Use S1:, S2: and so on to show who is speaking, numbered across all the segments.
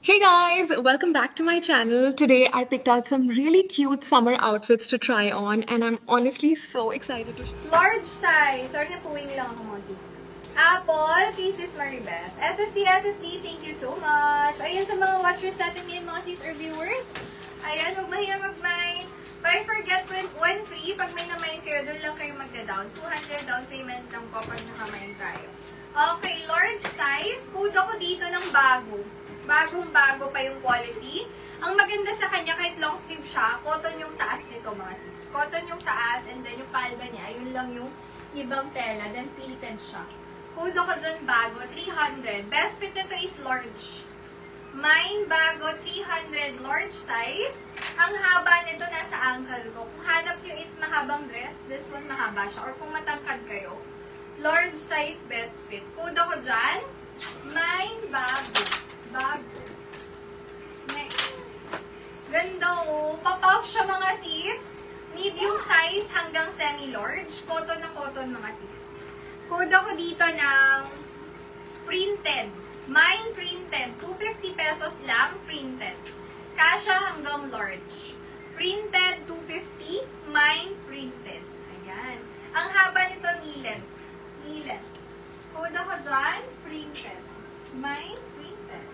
S1: Hey guys, welcome back to my channel. Today I picked out some really cute summer outfits to try on and I'm honestly so excited to
S2: Large size. Sorry na puwing lang ako, Moses. Apple, kay Sis Maribeth. SSD, thank you so much. Ayan sa mga watchers natin ngayon, mga sis or viewers. Ayan, huwag mahiya mag-mine. Buy forget print when free. Pag may na-mine kayo, doon lang kayo magda-down. 200 down payment lang po pag naka-mine tayo. Okay, large size. Code ako dito ng bago. Bagong-bago pa yung quality. Ang maganda sa kanya, kahit long sleeve siya, cotton yung taas nito mga sis. Cotton yung taas, and then yung palda niya, yun lang yung ibang tela, then pleated siya. Code ako dyan bago, 300. Best fit nito is large. Mine bago, 300 large size. Ang haba nito nasa ankle ko. Kung hanap nyo is mahabang dress, this one mahaba siya. Or kung matangkad kayo, large size best fit. Code ako dyan, mine bago. Bago. Next. Ganda oh. Pop-off siya mga sis. Medium size hanggang semi-large. Cotton na cotton mga sis. Code ako dito ng printed. Mine printed. 250 pesos lang. Printed. Kasha hanggang large. Printed 250. Mine printed. Ayan. Ang haba nito nilet. Nilet. Code ako dyan. Printed. Mine printed.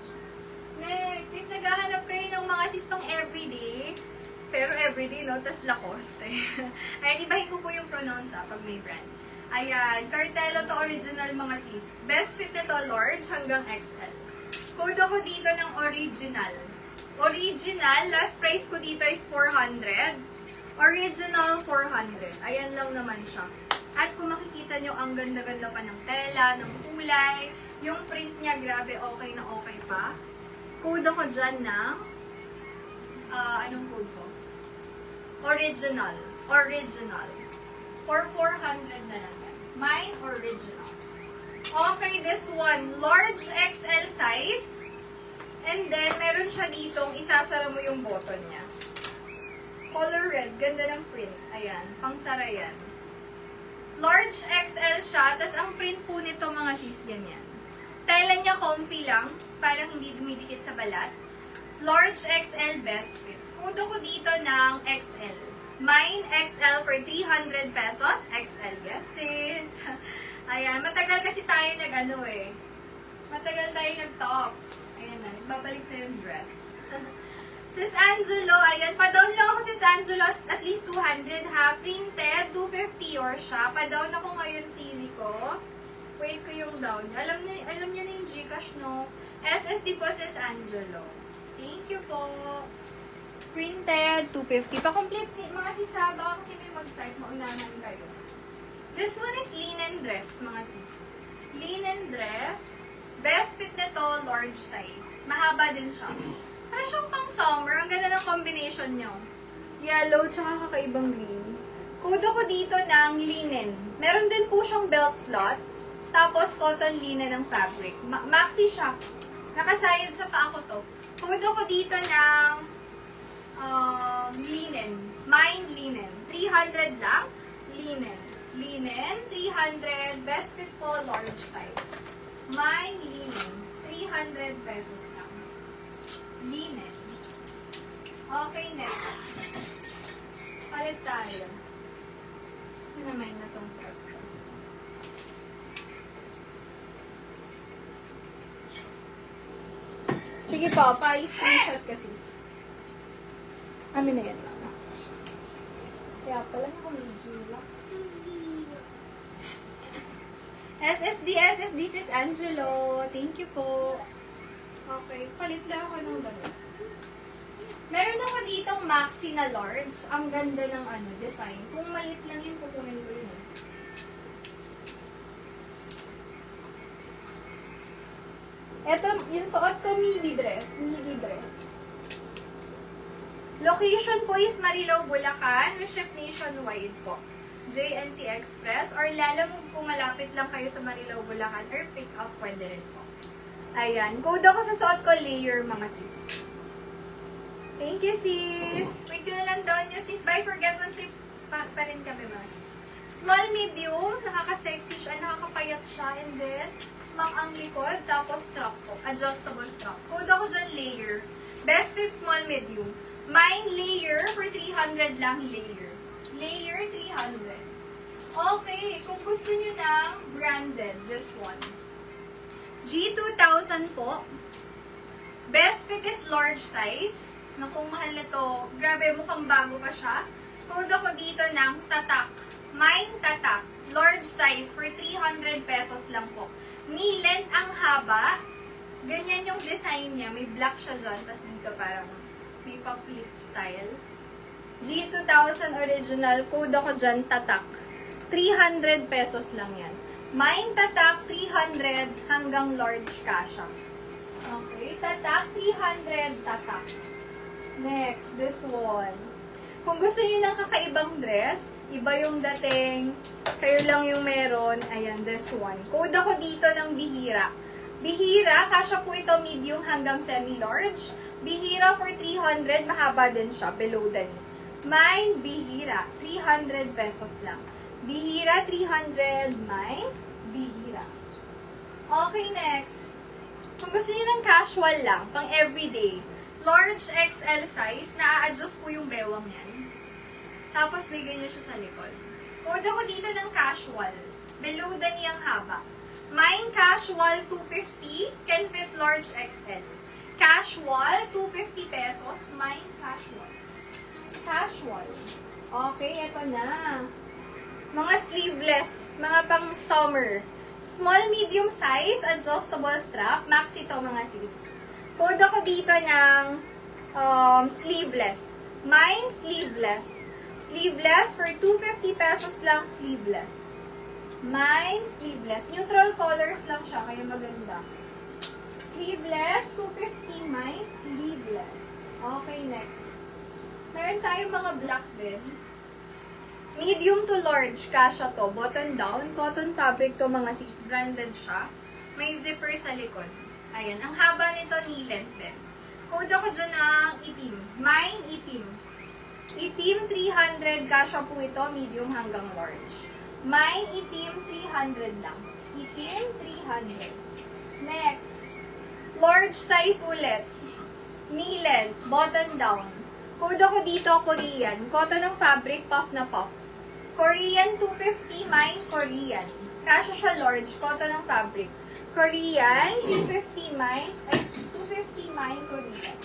S2: Next, if naghahanap kayo ng mga sis pang everyday, pero everyday, no? Tas Lacoste. Ayan, ibahin ko po yung pronounce pag may brand. Ayan, Cartelo to original mga sis. Best fit nito, large hanggang XL. Code ako dito ng original. Original, last price ko dito is 400. Original, 400. Ayan lang naman siya. At kung makikita nyo, ang ganda-ganda pa ng tela, ng kulay. Yung print niya, grabe, okay na okay pa. Code ako dyan ng, anong code ko? Original. Original. For 400 na lang yan. Mine, original. Okay, this one, large XL size. And then, meron siya ditong, isasara mo yung button niya. Color red, ganda ng print. Ayan, pangsara yan. Large XL siya, tas ang print po nito mga sis, ganyan. Tela niya comfy lang, parang hindi dumidikit sa balat. Large XL best fit. Code ko dito ng XL. Mine XL for 300 pesos. XL, yes sis. Ayan, matagal kasi tayo nag-ano eh. Matagal tayo nag-tops. Ayan na, nagbabalik na yung dress. Sis Angelo, ayan, pa-down lang ako sis Angelo, at least 200 ha. Printed, 250 or siya. Pa-down ako ngayon CZ ko. Wait ko yung down. Alam niyo na yung Gcash, no? SSD po sis Angelo. Thank you po. Printed, 250. Pa-complete mga sis ha. Baka kasi may mag-type, maunahan kayo. This one is linen dress, mga sis. Linen dress. Best fit nito, large size. Mahaba din siya. Para siyang pang summer. Ang ganda ng combination nyo. Yellow, tsaka kakaibang green. Code ko dito ng linen. Meron din po siyang belt slot. Tapos, cotton linen ng fabric. Maxi siya. Nakasayad sa paa ko to. Code ko dito ng linen. Mine linen. 300 lang. Linen. Linen, 300. Best fit po, large size. Mine linen. 300 pesos lang. Linen. Okay, next. Palit tayo. Sinamay na tong short. Sige po, pa-screenshot ka sis. Amin na yan. Kaya pala na kung medyo SSD sis Angelo. Thank you po. Okay, palit lang ako ng damit. Meron ako ditong maxi na large. Ang ganda ng design. Kung maliit lang yun, kukunin ko yun. Ito, yung suot ko, midi dress. Midi dress. Location po is Marilao, Bulacan. We ship nationwide po. JNT Express. Or lalamove kung malapit lang kayo sa Marilao, Bulacan. Or pick up, pwede rin po. Ayan. Code ako sa suot ko, layer mga sis. Thank you sis. Wait ko na lang down nyo sis. Bye, forget one trip pa rin kami mga sis. Small, medium, nakaka-sexy siya, nakakapayat siya, and then, smack ang likod, tapos strap po, adjustable strap. Code ako dyan, layer. Best fit, small, medium. Mine, layer, for 300 lang, layer. Layer, 300. Okay, kung gusto nyo ng branded, this one. G2000 po. Best fit is large size. Naku, mahal na to. Grabe, mukhang bago pa siya. Code ako dito ng tatak. Mine tatak. Large size for 300 pesos lang po. Knee length ang haba. Ganyan yung design niya. May black siya dyan. Tapos dito parang may pa-pleat style. G2000 original. Code ako dyan tatak. 300 pesos lang yan. Mine tatak 300 hanggang large kasha. Okay, tatak 300 tatak. Next, this one. Kung gusto niyo ng kakaibang dress, iba yung dating, kayo lang yung meron, ayan, this one. Code ako dito ng bihira. Bihira, kasha po ito medium hanggang semi-large. Bihira for 300, mahaba din siya, below the knee. Mine, bihira, 300 pesos lang. Bihira, 300, mine, bihira. Okay, next. Kung gusto niyo ng casual lang, pang everyday, large XL size, na-adjust po yung bewang yan. Tapos may ganyan siya sa likod. Code ako dito ng casual. Below the knee ang haba. Mine casual, 250, can fit large XL. Casual, 250 pesos. Mine casual. Casual. Okay, eto na. Mga sleeveless, mga pang summer. Small, medium size, adjustable strap. Max ito mga sis. Code ako dito ng sleeveless. Mine, sleeveless. Sleeveless for 250 pesos lang, sleeveless. Mine, sleeveless. Neutral colors lang siya, kaya maganda. Sleeveless, 250. Mine, sleeveless. Okay, next. Meron tayong mga black din. Medium to large, kasha to. Button down. Cotton fabric to mga sis. Branded siya. May zipper sa likod. Ayan. Ang haba nito, knee length din. Code ako dyan ng itim. Mine, itim. Itim, 300. Kasha po ito. Medium hanggang large. Mine, itim, 300 lang. Itim, 300. Next. Large size ulit. Knee length. Button down. Code ako dito, Korean. Cotton ng fabric, puff na puff. Korean, 250, mine, Korean. Kasha siya large, cotton ng fabric. Korean, 250, mine, 250, mine, Korean.